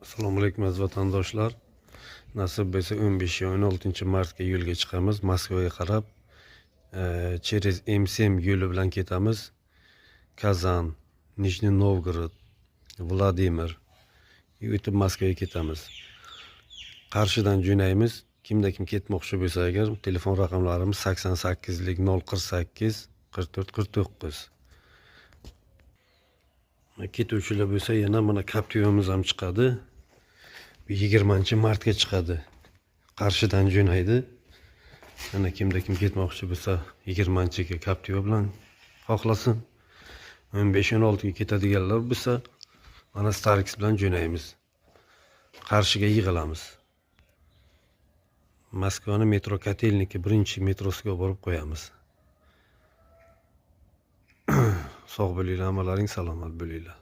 Assalomu alaykum aziz vatandoshlar. Nasib bo'lsa 15-16 martga yo'lga chiqamiz. Moskvaga qarab через M7 yo'li bilan ketamiz. Kazan, Nijniy Novgorod, Vladimir o'tib Moskvaga ketamiz. Qarshidan jo'naymiz. Kimda kim ketmoqchi bo'lsa agar telefon raqamlarimiz 88lik 048 44 49. Ketuvchilar bo'lsa yana mana Captiva'miz ham chiqadi. 20-martga chiqadi. Qarshidan jo'naydi. Mana kimda kim ketmoqchi bo'lsa 20-ga Captiva bilan xohlasin. 15-16ga ketadiganlar bo'lsa mana Starix bilan jo'naymiz. Qarshiga yig'ilamiz. Moskvani metro Kotelniki birinchi metrosiga borib qo'yamiz. Sog' bo'linglar, ammalaring salomat bo'linglar.